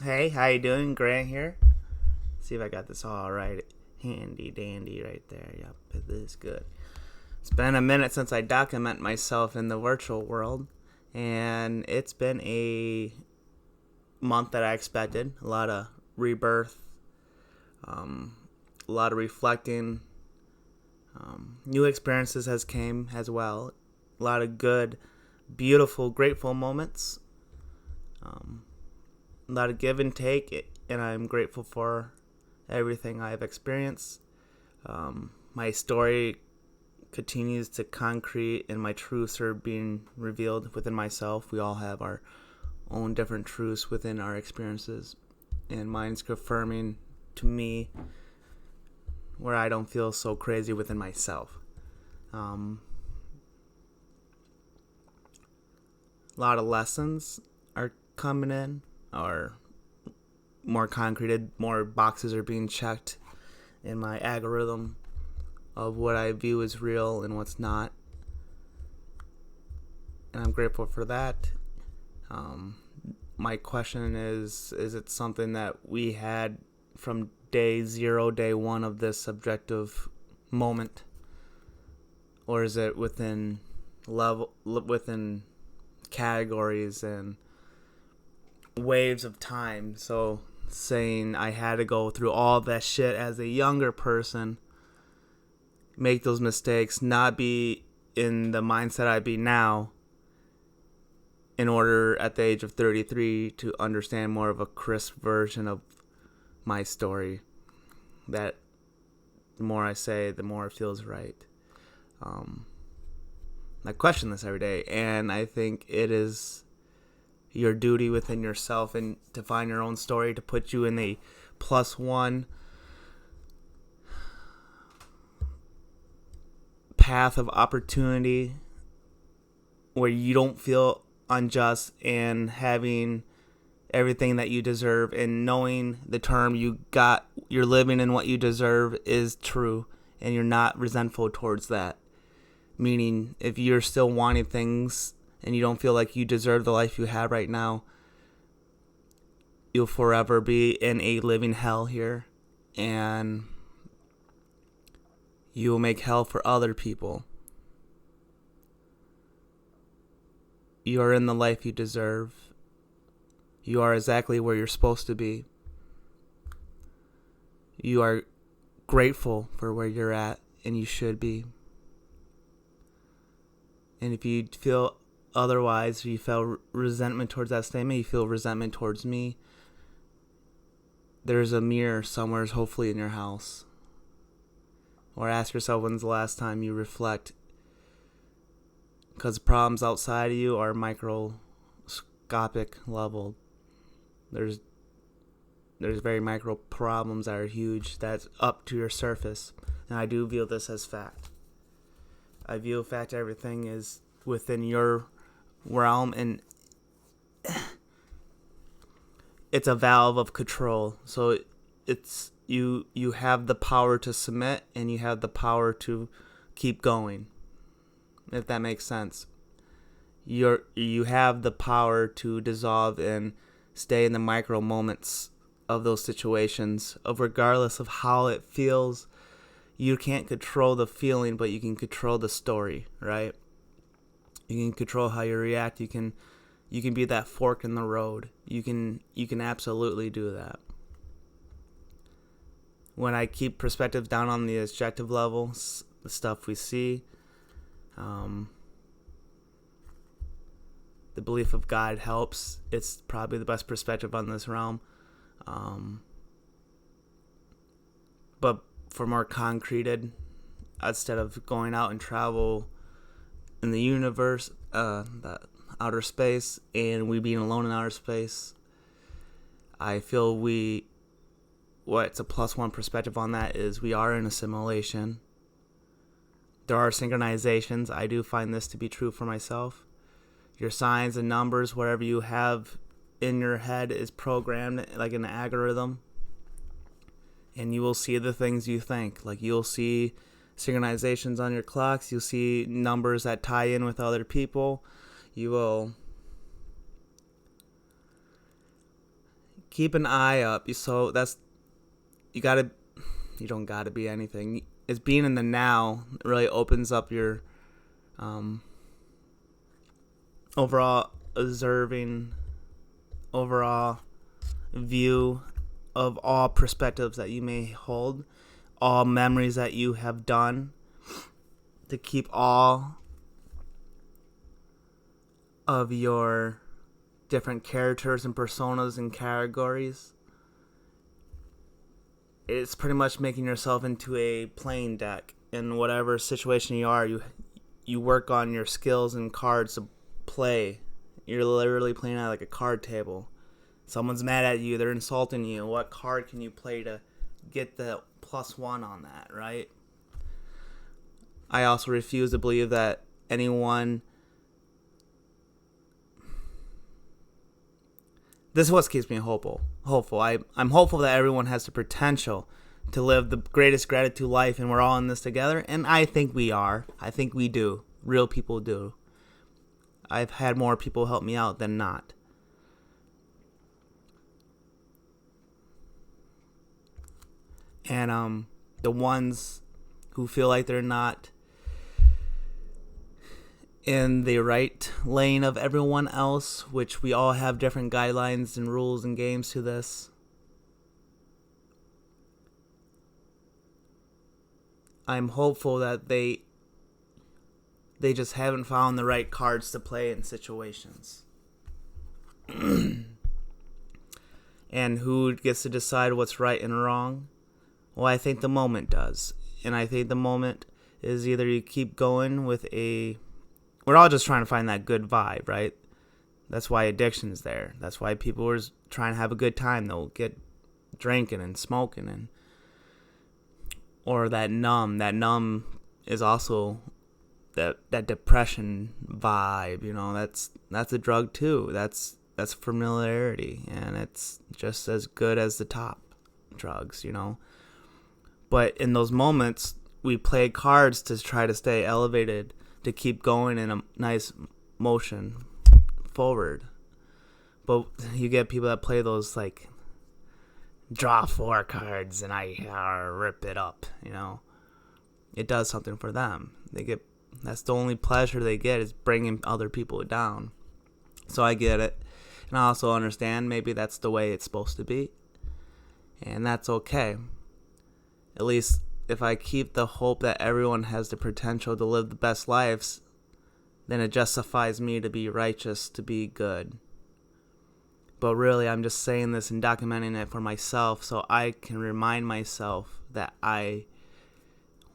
Hey, how you doing? Grant here. See if I got this all right. Handy dandy right there. Yep, it is good. It's been a minute since I document myself in the virtual world, and it's been a month that I expected. A lot of rebirth, um, a lot of reflecting. New experiences has came as well. A lot of good, beautiful, grateful moments. Um, a lot of give and take, and I'm grateful for everything I've experienced. My story continues to concrete, and my truths are being revealed within myself. We all have our own different truths within our experiences, and mine's confirming to me where I don't feel so crazy within myself. Um, a lot of lessons are coming in, or more concreted, more boxes are being checked in my algorithm of what I view as real and what's not. And I'm grateful for that. Um, my question is it something that we had from day zero, day one of this subjective moment? Or is it within categories and waves of time? So saying I had to go through all that shit as a younger person, make those mistakes, not be in the mindset I'd be now, in order at the age of 33 to understand more of a crisp version of my story. That the more I say, the more it feels right. Um, I question this every day, and I think it is your duty within yourself and to find your own story to put you in a +1 path of opportunity where you don't feel unjust and having everything that you deserve, and knowing the term you're living in what you deserve is true, and you're not resentful towards that. Meaning, if you're still wanting things and you don't feel like you deserve the life you have right now, you'll forever be in a living hell here, and you will make hell for other people. You are in the life you deserve. You are exactly where you're supposed to be. You are grateful for where you're at, and you should be. And if you feel otherwise, you feel resentment towards that statement, you feel resentment towards me, there's a mirror somewhere, hopefully in your house. Or ask yourself, when's the last time you reflect? Because problems outside of you are microscopic level. There's very micro problems that are huge, that's up to your surface. And I do view this as fact. I view fact everything is within your realm, and it's a valve of control. So it's you have the power to submit, and you have the power to keep going. If that makes sense. You have the power to dissolve and stay in the micro moments of those situations, of regardless of how it feels. You can't control the feeling, but you can control the story, right? You can control how you react. You can be that fork in the road. You can absolutely do that. When I keep perspective down on the objective level, the stuff we see, the belief of God helps. It's probably the best perspective on this realm. But for more concreted, instead of going out and travel in the universe, the outer space, and we being alone in outer space, I feel what's a +1 perspective on that is we are in a simulation. There are synchronizations. I do find this to be true for myself. Your signs and numbers, whatever you have in your head, is programmed like an algorithm. And you will see the things you think. Like, you'll see synchronizations on your clocks. You'll see numbers that tie in with other people. You will keep an eye up. So that's, you don't gotta be anything. It's being in the now really opens up your overall observing, overall view of all perspectives that you may hold, all memories that you have done, to keep all of your different characters and personas and categories. It's pretty much making yourself into a playing deck. In whatever situation you are, you work on your skills and cards to play. You're literally playing at like a card table. Someone's mad at you, they're insulting you. What card can you play to get the +1 on that, right? I also refuse to believe that anyone... This is what keeps me hopeful. I'm hopeful that everyone has the potential to live the greatest gratitude life, and we're all in this together. And I think we are. I think we do. Real people do. I've had more people help me out than not. And the ones who feel like they're not in the right lane of everyone else, which we all have different guidelines and rules and games to this, I'm hopeful that they just haven't found the right cards to play in situations. And who gets to decide what's right and wrong? Well, I think the moment does. And I think the moment is either you keep going with we're all just trying to find that good vibe, right? That's why addiction's there. That's why people are trying to have a good time. They'll get drinking and smoking, or that numb. That numb is also that depression vibe. That's a drug too. That's familiarity, and it's just as good as the top drugs. But in those moments, we play cards to try to stay elevated, to keep going in a nice motion forward. But you get people that play those like draw 4 cards and I rip it up. It does something for them. That's the only pleasure they get, is bringing other people down. So I get it, and I also understand maybe that's the way it's supposed to be, and that's okay. At least if I keep the hope that everyone has the potential to live the best lives, then it justifies me to be righteous, to be good. But really, I'm just saying this and documenting it for myself so I can remind myself that I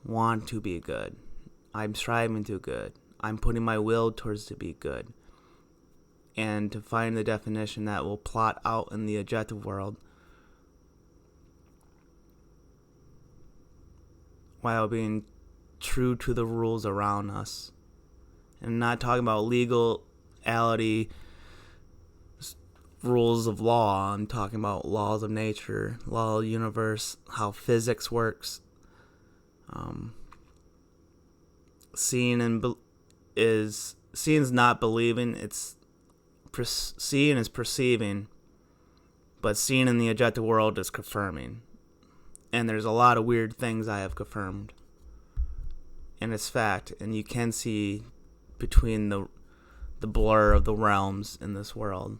want to be good. I'm striving to good. I'm putting my will towards to be good. And to find the definition that will plot out in the objective world while being true to the rules around us. And not talking about legality, rules of law. I'm talking about laws of nature, law of the universe, how physics works. Seeing is not believing. It's seeing is perceiving, but seeing in the objective world is confirming. And there's a lot of weird things I have confirmed, and it's fact. And you can see between the blur of the realms in this world,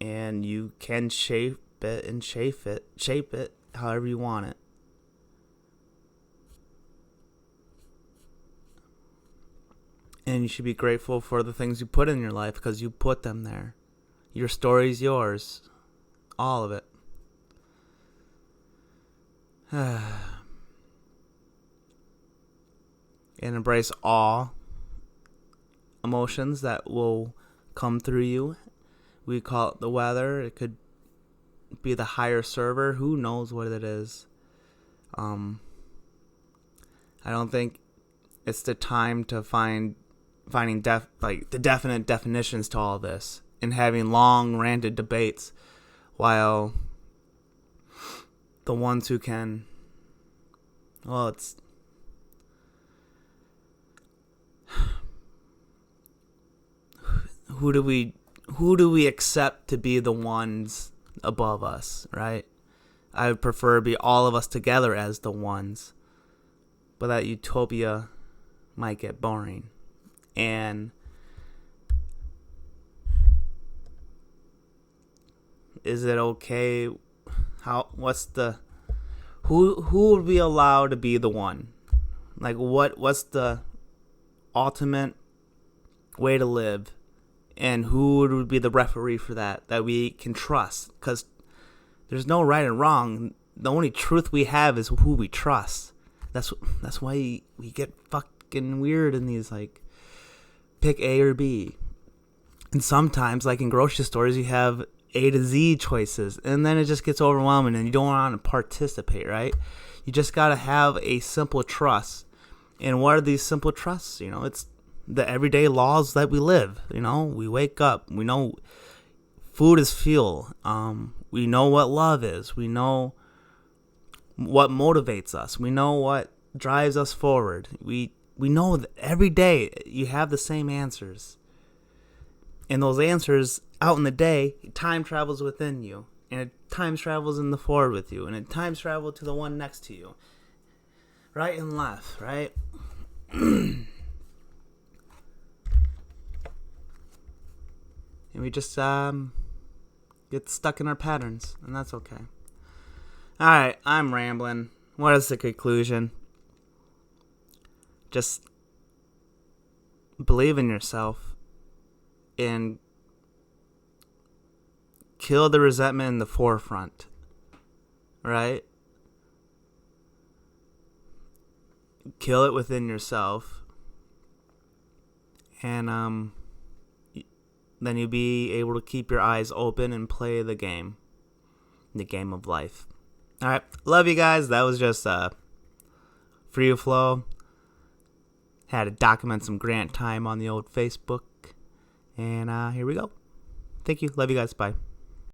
and you can shape it however you want it. And you should be grateful for the things you put in your life, because you put them there. Your story's yours. All of it. And embrace all emotions that will come through you. We call it the weather. It could be the higher server. Who knows what it is? I don't think it's the time to finding the definite definitions to all this and having long ranted debates, while the ones who can, it's who do we who do we accept to be the ones above us, right? I would prefer to be all of us together as the ones, but that utopia might get boring. And is it okay? Who would be allowed to be the one? Like, what's the ultimate way to live? And who would be the referee for that we can trust? Because there's no right and wrong. The only truth we have is who we trust. That's why we get fucking weird in these, like, pick A or B. And sometimes, like in grocery stores, you have A to Z choices, and then it just gets overwhelming and you don't want to participate, right? You just got to have a simple trust. And what are these simple trusts? It's the everyday laws that we live. We wake up, we know food is fuel. We know what love is. We know what motivates us. We know what drives us forward. We know that every day you have the same answers. And those answers out in the day, time travels within you. And it time travels in the forward with you. And it time travels to the one next to you. Right and left, right? And we just get stuck in our patterns. And that's okay. Alright, I'm rambling. What is the conclusion? Just believe in yourself and kill the resentment in the forefront, right? Kill it within yourself, and then you'll be able to keep your eyes open and play the game of life. All right, love you guys. That was just free flow. Had to document some grant time on the old Facebook. And here we go. Thank you. Love you guys. Bye.